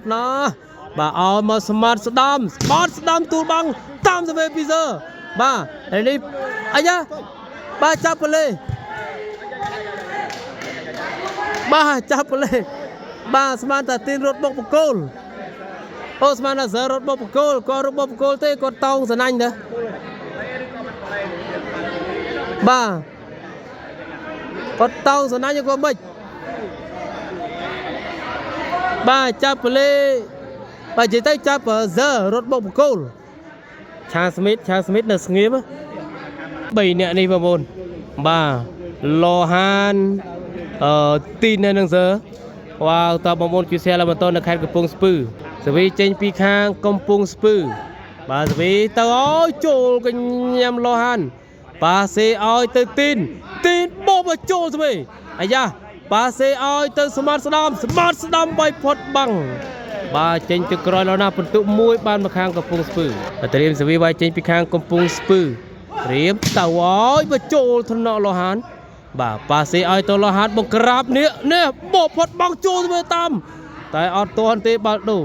nó bà mà smart stam tu băng tam về bây giờ bà đây anh nhá ba chắp lên ba chắp lên ba smart tin rốt bốc côn ô smart là giờ rốt bốc côn có rốt bốc côn thế con tông dần anh đó ba con tông dần anh có bịch ba chắp lên bà chỉ tay chắp ở giờ rốt bốc côn Cha Smith là nghiệp bảy nè này vào môn ba Lohan tin này đang giờ wow ta vào môn chuyên xe là một tôn là khai của Pung Spư rồi vì trên pi khang công Pung Spư bà rồi vì tao ơi trộn cái nhầm Lohan bà sẽ ơi tới tin bố mà trộn rồi ai da bà sẽ ơi tới Smart Stam bay phật bằng bà trên từ cõi lo na phần tụ mũi ban mà khangកំពុងស្ពឺត្រៀមសវីវាយចេញពីខាងកំពុងស្ពឺត្រៀមតើអើយបើចូលថ្នាក់លោហានបាទប៉ាសេឲ្យទៅលោហានបង្ក្រាបនេះបោផុតបងចូលទៅតាមតែអត់ទាន់ទេបាល់ដូ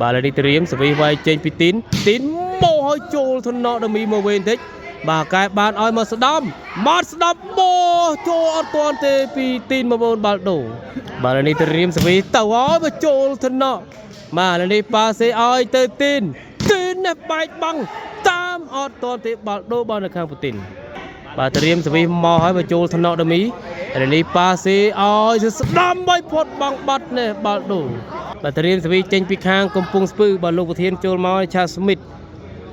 បាទនេះត្រៀមសវីវាយចេញពីទីនមកឲ្យចូលថ្នាក់ដមីមកវិញតិចបាទកែបានឲ្យមកស្ដាំបោចូលអត់ទាន់ទេពីទីនមកបងបាល់ដូបាទនេះត្រៀមសវីទៅឲ្យបើចូលថ្នាក់mà lần đi pa sẽ oi tới tin này bài bằng tam ở toàn thể bảo đô bao được hàng Putin bà Triêm sẽ mò hỏi mà chôn thân nọ đâm ý lần đi pa sẽ oi sẽ đâm bay phốt bằng bát này bảo đô bà Triêm sẽ tranh pi khang công pung spư bà lục thiên chôn mò cha Smith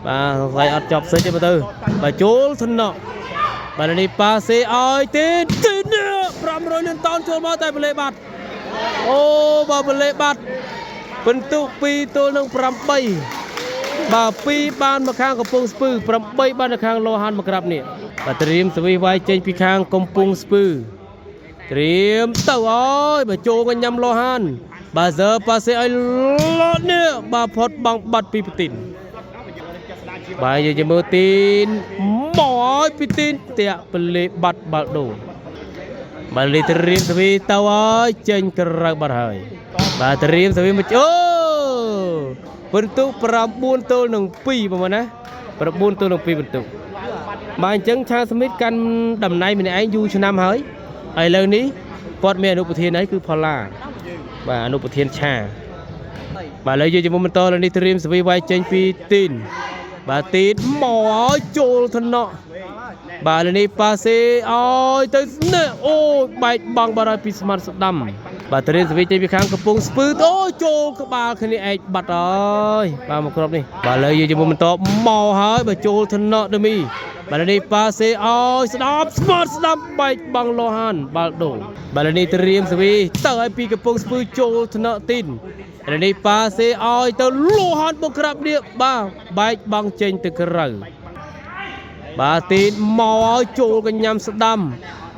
bà phải ở chọc sấy cho bà tư bà chôn thân nọ bà lần đi pa sẽ oi tin nè pram rồi nên tao chôn mò tại bà lệ bát ô bà lệ bát phần tụ pi tôi nâng pram bay bà pi ban mà khang công pung spư pram bay ban khang Lohan mà gặp nè bà Triêm sẽ vai trên pi khang công pung spư Triêm tàu ơi bà chô cái nhầm Lohan bà giờ bà sẽ ai lót nè bà phật bằng bát pi tin bà giờจะมือtin mỏi pi tin tẹtเป็นเลบัดบาดโดbà lì Triêm sẽ tàu ơi trên cái răng bát hơi bà Triêm sẽ mà bentuk perabun tol nung pi mana perabun tol nung pi bentuk mà anh chẳng cha Smith căn đầm này mình anh du cho năm hơi ai lần ní con mẹ nộp tiền ấy cứ Paula và nộp tiền cha bà lấy cho mình to là đi Triêm sẽ vai trên pi tin bà tin mỏ trộn thân nọ bà lên đi pa xe ôi tới nè ô bài bằng bà pi Smart Stam bà Triêm sẽ chơi với khángកំពុងស្ពឺអូចូលក្បាលគ្នាឯងបាត់ហើយបាទមកគ្រប់នេះបាទលើយើងជាមួយបន្តមកហើយបើចូលថ្នាក់ដមីបាទនេះប៉ាសេអោយស្ដាប់ Smart Stam បែកបងLohanបាល់ដូបាទនេះTriêm sẽទៅឲ្យពីកំពុងស្ពឺចូលថ្នាក់ទីននេះប៉ាសេអោយទៅLohanបងក្រាបនេះបាទបែកបងចេញទៅក្រៅបាទទីនមកឲ្យចូលកញ្ញាំស្ដាំ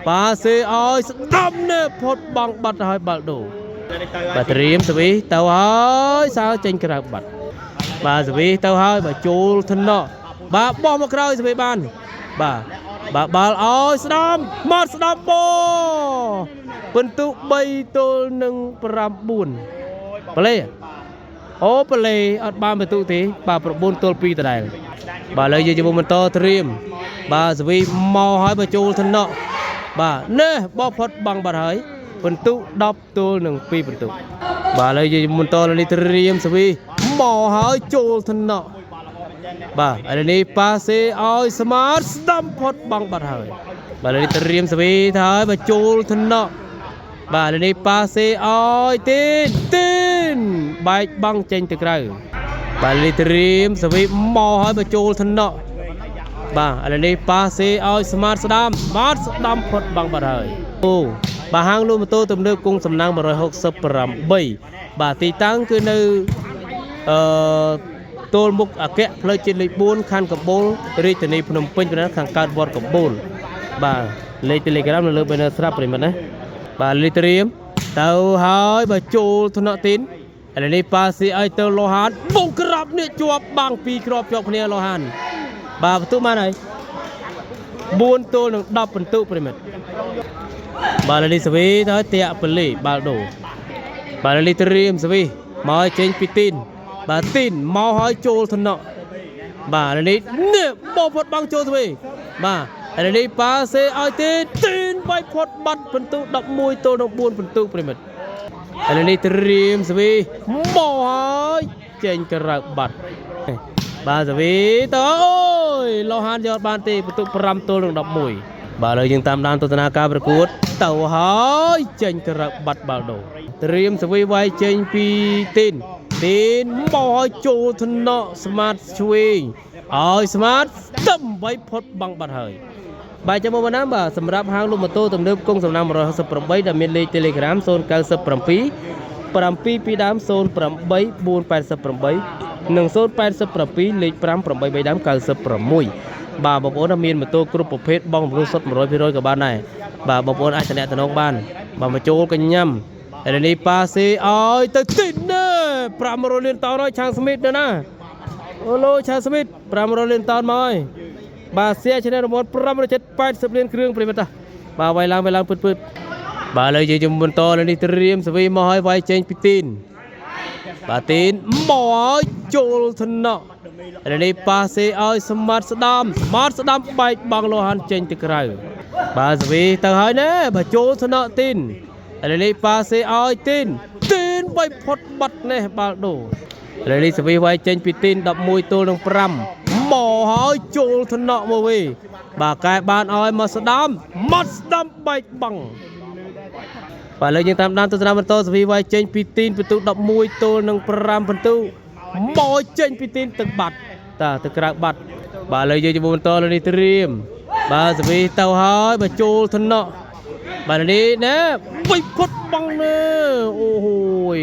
bà sẽ ơi đâm nè phốt bằng bật hơi bật đủ bà Triêm sẽ tao ơi sao trên cái bật bà sẽ tao hơi bà chôn thân nọ bà bỏ một cái sẽ ban bà ơi đâm bò bên tụ bay tôi nâng pram buồn bà lê ô bà lê ở ba mươi tụ thế bà buồn tôi pi tại đây bà lấy gì cho mình to Triêm bà sẽ mò hỏi bà chôn thân nọ bà nè bó phật bằng bà hơi phần tụ đọc tôi nâng pi phần tụ bà lấy gì muốn to là đi Triêm sẽ mò hơi chôn thân nọ bà ở đây pa xe oi Smart Stam phật bằng bà hơi bà lấy Triêm sẽ thôi bà chôn thân nọ bà ở đây pa xe oi tin bài băng trên từ cây bà lấy Triêm sẽ mò hơi bà chôn thân nọ bà ở đây pa xe oi Smart Stam phật bằng bà hơi ô bà hang luôn mà tôi tầm nước cung sầm năng 168bà tí tăng cứ nơi tôi mục à kẹ lời trên lịch 4 khăn cầm bồn rồi từ này Phnom Penh cho khang card board cầm bồn bà lấy telegram là lời bên đó sắp rồi mà đấy bà lấy Triêm tàu hơi bà chôn thân nọ tín ở đây pa xe oi tàu Lohan bông crop nè chuột bằng pi crop chọc nè Lohan bà tụ mà này buôn tôi được đọc phần tụ phải bà là đi svi thôi tiệm phần lì bà đổ bà là đi Triêm svi មកចេញពីទីនបាទទីនមកហើយចូលថ្នាក់បាទនេះបងផុតបងចូលទៅវិញបាទនេះប៉ាសេឲ្យទីនបៃផុតបាត់ពិន្ទុ11ទល់នឹង4ពិន្ទុប្រិមិត្តនេះត្រៀមសវីមកហើយចេញក្រៅបាត់បាទសវីតើអូយលោហានយកបានទេពិន្ទុ5ទល់នឹង11បាទឥឡូវយើងតាមដានទស្សនាការប្រកួតទៅហើយចេញក្រៅបាត់បាល់ដូត្រៀមសវីវាយចេញពីទីនមកឲ្យចូលថ្នាក់ស្មាតឆ្វេងឲ្យស្មាតដើម្បីផុតបាំងបាត់ហើយបាទចាំមកណាបាទសម្រាប់ហាងលក់ម៉ូតូទំនើបកុងសំណាំ168ដែលមានលេខ Telegram 097 7ពីដើម08 488និង087លេខ5 83ដើម96បាទបងប្អូនถ้าមានម៉ូតូគ្រប់ប្រភេទបងរំលោះសុទ្ធ 100% ក៏បានដែរបាទបងប្អូនអាចតំណតំណងបានបាទមកចូលកញ្ញាំនេះប៉ាសេឲ្យទៅទីន500លានតោនហើយឆាងស្មីតណាអូឡូឆាងស្មីត500លានតោនមកហើយបាទសៀឆ្នះរង្វាន់580លានគ្រឿងប្រិមិត្តបាទវាយឡើងពឺតបាទឥឡូវយើងជំបន្តលើនេះត្រៀមសវីមកឲ្យវាយចេញពីទីនបាទទីនមកឲ្យចូលថ្នាក់នេះប៉ាសេឲ្យស្មាតស្ដាំបែកបាំងលោហានចេញទៅក្រៅបាទសវីទៅហើយណែបាទចូលថ្នាក់ទីននេះប៉ាសេឲ្យទីនបៃផុតបាត់នេះបាល់ដូនេះសវីវាយចេញពីទីន11ទល់នឹង5មកហើយចូលថ្នាក់មកវិញបាទកែបានឲ្យមកស្ដាំបែកបាំងបាទឥឡូវយើងតាមដានទស្សនាបន្តសវីវាយចេញពីទីនពិន្ទុ11ទល់នឹង5ពិន្ទុមកចេញពីទីនទឹកបាត់ទៅក្រៅបាត់បាទឥឡូវយើងបន្តលើនេះត្រៀមបាទសវីទៅហើយបាទចូលថ្នាក់បាទនេះណែបៃផុតបាំងអូយ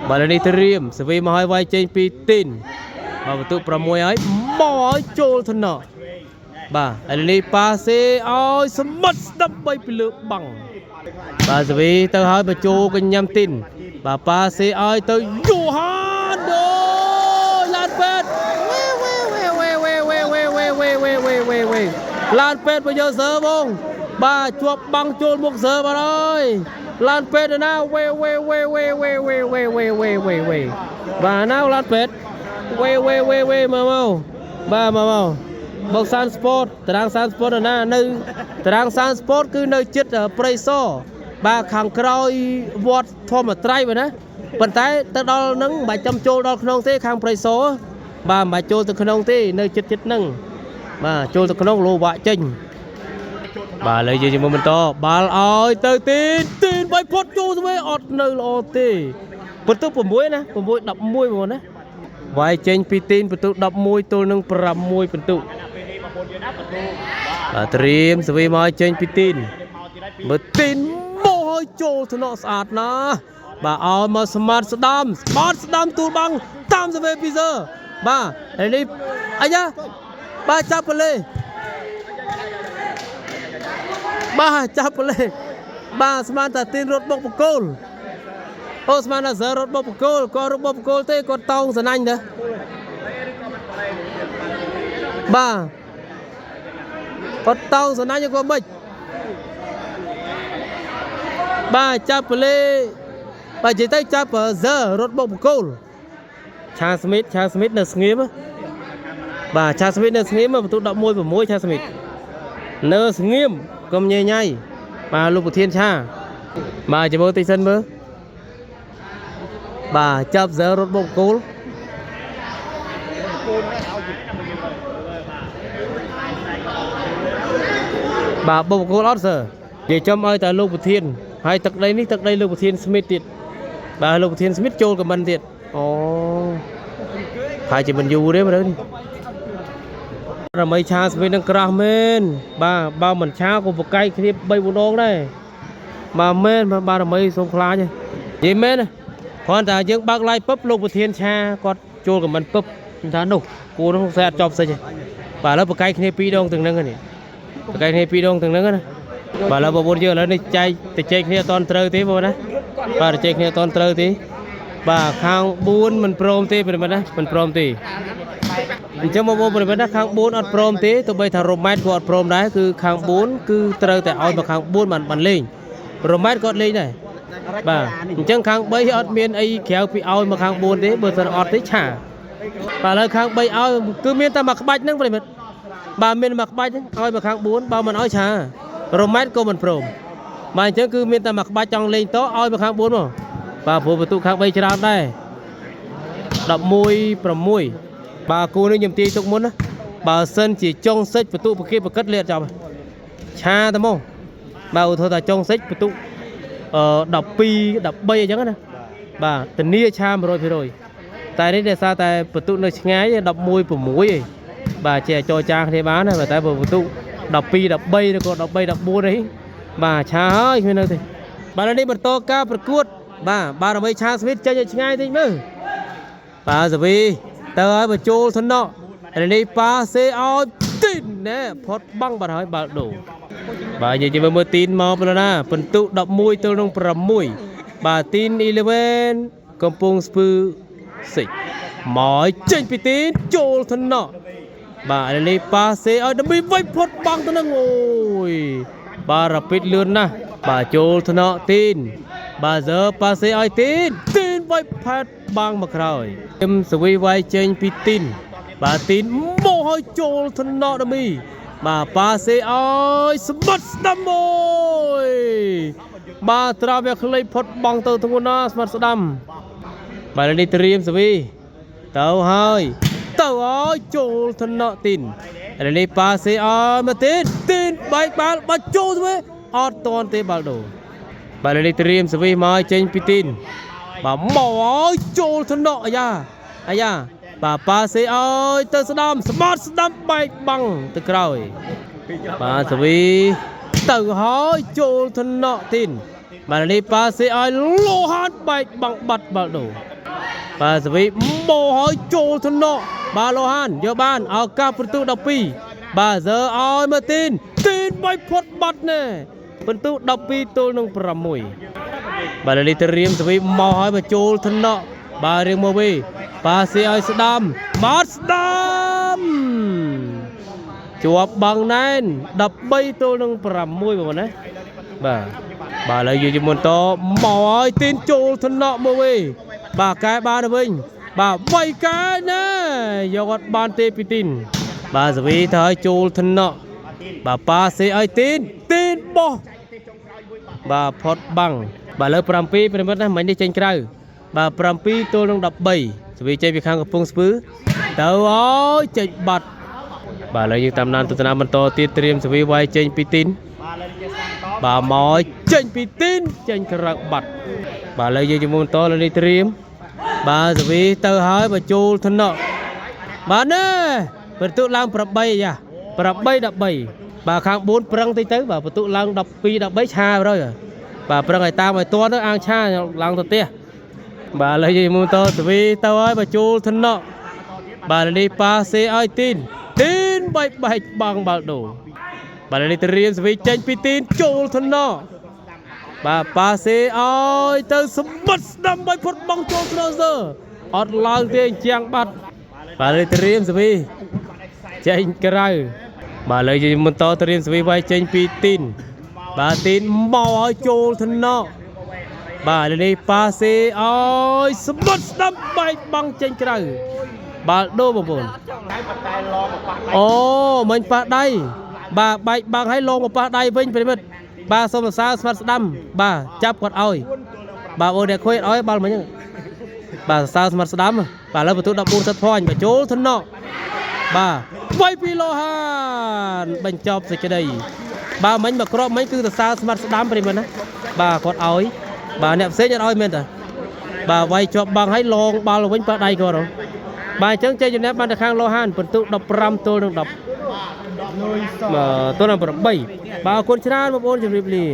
បាទនេះត្រៀមសវីមកឲ្យវាយចេញពីទីនបាទពិន្ទុ6ហើយមកឲ្យចូលថ្នាក់បាទឥឡូវនេះប៉ាសេឲ្យស្មិតដើម្បីពីលើបាំងបាទសវីទៅឲ្យបញ្ចូលកញ្ញាំទីនបាទប៉ាសេឲ្យទៅយូហានដូឡានពេទ្យឡានពេទ្យបញ្ចូលសើបងបាទជាប់បាំងចូលមុខសើបាទអើយឡានពេទ្យណាបាទណាឡានពេទ្យមកបាទមកបោកសានស្ពតតារាងសានស្ពតណានៅតារាងសានស្ពតគឺនៅចិត្តព្រៃសបាទខាងក្រោយវត្តធម្មត្រៃបាទណាប៉ុន្តែទៅដល់នឹងមិនបាច់ចាំចូលដល់ក្នុងទេខាងព្រៃសបាទមិនបាច់ចូលទៅក្នុងទេនៅចិត្តហ្នឹងបាទចូលទៅក្នុងលោវាក់ចេញបាទឥឡូវយើងមកបន្តបាល់ឲ្យទៅទីនបៃផុតចូលទៅអត់នៅល្អទេពិន្ទុ6ណា6 11បងណាវាយចេញពីទីនពិន្ទុ11ទល់នឹង6ពិន្ទុបាទត្រៀមសវីមកចេញពីទីនមើលទីនមកឲ្យចូលថ្នាក់ស្អាតណាបាទឲ្យមកស្មាតស្ដាំទូលបាំងតាមសវីពីសើបាទហើយនេះអាយ៉ាបាទចាប់ប៉លេបាទចាប់ប៉លេបាទស្មានតាទីនរត់បុកបកូលអូស្មានតាសើរត់បុកបកូលក៏រត់បុកបកូលទេគាត់តោងសណាញ់ដែរបាទគាត់តោងសណាញ់ក៏មិនបាទចាប់ប៉លេបាទនិយាយទៅចាប់សើរត់បុកបកូលឆាស្មីតនៅស្ងៀមបាទឆាស្មីតនៅស្ងៀមបន្ទុក11 6ឆាស្មីតនៅស្ងៀមកុំញ៉ៃបាទលោកប្រធានឆាបាទចាំមើលតិចសិនមើលបាទចាប់សើរត់បុកគោលបាទបុកគោលអត់សើនិយាយចំឲ្យតែលោកប្រធានហើយទឹកដីនេះទឹកដីលោកប្រធានស្មីតទៀតបាទលោកប្រធានស្មីតចូលខមមិនទៀតអូហើយជាមិនយូរទេមើលនេះរមីឆាស្មីតនឹងក្រាស់មែនបាទបើមិនឆាក៏បកៃគ្នា3 4ដងដែរបាទមែនបាទរមីសូមខ្លាចនិយាយមែនគ្រាន់តែយើងបើកឡាយពឹបលោកប្រធានឆាគាត់ចូលខមមិនពឹបថានោះគូនោះស្អាតចប់សិចបាទឥឡូវបកៃគ្នា2ដងទាំងហ្នឹងនេះបកៃគ្នា2ដងទាំងហ្នឹងណាបាទឥឡូវបងប្អូនយើងឥឡូវនេះចែកទៅជែកគ្នាអត់តន់ត្រូវទេបងណាបាទជែកគ្នាអត់តន់ត្រូវទេបាទខាង4មិនព្រមទេប្រិមិត្តណាមិនព្រមទេអញ្ចឹងបងប្អូនប្រិមិត្តណាខាង4អត់ព្រមទេទោះបីថារ៉ូម៉ែតក៏អត់ព្រមដែរគឺខាង4គឺត្រូវតែឲ្យមកខាង4បានលេងរ៉ូម៉ែតក៏លេងដែរ បាទអញ្ចឹងខាង3អត់មានអីក្រៅពីឲ្យមកខាង4ទេបើសិនអត់ទេឆាបាទឥឡូវខាង3ឲ្យគឺមានតែមួយក្បាច់ហ្នឹងប្រិមិត្តបាទមានមួយក្បាច់ហ្នឹងឲ្យមកខាង4បើមិនឲ្យឆារ៉ូម៉ែតក៏មិនព្រមបាទអញ្ចឹងគឺមានតែមួយក្បាច់ចង់លេងតឲ្យមកខាង4មកបាទព្រោះបន្ទុកខាង3ច្រើនដែរ11 6បាទគូនេះខ្ញុំទាយទុកមុនណាបើសិនជាចុងសិចបន្ទុកប្រគិបប្រកិតលាតចប់ឆាតែមកបាទឧទាហរណ៍ថាចុងសិចបន្ទុក12 13អញ្ចឹងណាបាទធានាឆា 100% តែនេះដោយសារតែបន្ទុកនៅឆ្ងាយ11 6ឯងបាទជាចរចាគ្នាបានណាតែបើបន្ទុក12 13ឬក៏13 14នេះបាទឆាហើយគ្មាននៅទេបាទនេះបន្តការប្រកួតបាទដើម្បីឆាស្មីតចេញឲ្យឆ្ងាយតិចមើលបាទសាវីទៅឲ្យបញ្ចូលថ្នាក់នេះប៉ាសេឲ្យទីនណែផុតបង់បាត់ហើយបាល់ដូបាទនិយាយមើលទីនមកប៉ុណ្ណាបន្ទុក11 ទល់នឹង 6បាទទីន11កំពុងស្ពឺសិចមកចេញពីទីនចូលថ្នាក់បាទនេះប៉ាសេឲ្យដើម្បីវាយផុតបង់ទៅនឹងអូយបាទរ៉ាពីតលឿនណាស់បាទចូលថ្នាក់ទីនបាទgiờប៉ាសេឲ្យទីនវាយផាត់បាំងមកក្រោយឹមសវីវាយចេញពីទីនបាទទីនមកឲ្យចូលថ្នាក់ដមីបាទប៉ាសេឲ្យស្មាត់ស្ដាំអូយបាទត្រាវវាខ្លីផុតបង់ទៅធ្ងន់ណាស្មាត់ស្ដាំបាទនេះត្រៀមសវីទៅហើយទៅឲ្យចូលថ្នាក់ទីននេះប៉ាសេឲ្យមកទីនបែកបាល់បាច់ចូលទៅអត់តន់ទេបាល់ដូបាទនេះត្រៀមសវីមកចេញពីទីនបាទមកឲ្យចូលថ្នាក់អាយ៉ាបាទប៉ាសេឲ្យទៅស្ដាំស្មាត់ស្ដាំបែកបាំងទៅក្រោយបាទសវីទៅហើយចូលថ្នាក់ទីនបាទនេះប៉ាសេឲ្យលោហានបែកបាំងបាត់បាល់ដូបាទសវីមកឲ្យចូលថ្នាក់បាទលោហានយកបានឱកាសបន្ទុក12បាទgiờឲ្យមកទីនបែកផុតបាត់ណែបន្ទុក12 ទល់នឹង 6បាទនេះទៅរៀមសវីមកឲ្យបញ្ចូលថ្នាក់បាទរៀងមកវិញប៉ាសេឲ្យស្ដាំមកស្ដាំជាប់បាំងណែន13 ទល់នឹង 6បងប្អូនណាបាទឥឡូវយើងមុនតមកឲ្យទីនចូលថ្នាក់មកវិញបាទកែបានទៅវិញបាទវាយកែណាយកអត់បានទេពីទីនបាទសវីទៅឲ្យចូលថ្នាក់បាទប៉ាសេឲ្យទីនបោះបាទផុតបាំងបាទលើ7ប្រិមិត្តណាមិញនេះចេញក្រៅបាទ7 ទល់នឹង 13សវីចេញពីខាងកំពង់ស្ពឺទៅអើយចេញបាត់បាទឥឡូវយើងតាមដានទស្សនាបន្តទៀតត្រៀមសវីវាយចេញពីទីនបាទមកចេញពីទីនចេញក្រៅបាត់បាទឥឡូវយើងជាមួយបន្តលើនេះត្រៀមបាទសវីទៅហើយបញ្ចូលថ្នាក់បាទណែបន្ទុកឡើង8យ៉ា8 13បាទខាង4ប្រឹងតិចទៅបាទបន្ទុកឡើង12 13ឆាទៅបាទប្រឹងឲ្យតាមឲ្យទាន់ទៅអាងឆាឡើងទៅផ្ទះបាទឥឡូវយើងមើលតសវីទៅឲ្យបញ្ចូលថ្នាក់បាទនេះប៉ាសេឲ្យទីនបែកបាំងបាល់ដូបាទនេះទៅរៀនសវីចេញពីទីនចូលថ្នាក់បាទប៉ាសេឲ្យទៅសម្បត្តិស្ដាំបែកផុតបាំងចូលថ្នាក់សើអត់ឡើងទេជាងបាត់បាទនេះទៅរៀនសវីចេញក្រៅបាទឥឡូវយើងបន្តទៅរៀនសវីវាយចេញពីទីនបាទទីនមកឲ្យចូលថ្នាក់បាទនេះប៉ាសេឲ្យសម្បត្តិស្ដាំបែកបាំងចេញក្រៅបាល់ដូបងប្អូនអូមិញប៉ះដៃបាទបែកបាំងឲ្យលងមកប៉ះដៃវិញប្រិមិត្តបាទសូមសរសើរស្មាត់ស្ដាំបាទចាប់គាត់ឲ្យបាទអូនអ្នកខុយឲ្យបាល់មិញបាទសរសើរស្មាត់ស្ដាំបាទឥឡូវបន្ទុក14 សិតភ័ញបញ្ចូលថ្នាក់បាទវាយពីលោហានបញ្ចប់សេចក្តីបាទមិញមកក្របមិញគឺសរសើរស្មាត់ស្ដាំប្រិមិត្តណាបាទគាត់ឲ្យបាទអ្នកផ្សេងអត់ឲ្យមែនតាបាទវាយជាប់បាំងឲ្យលងបាល់វិញប៉ះដៃគាត់បាទអញ្ចឹងជ័យជំនះបានទៅខាងលោហានបន្ទុក15 ទល់នឹង10ទល់នឹង 8បាទអរគុណច្រើនបងប្អូនជម្រាបលា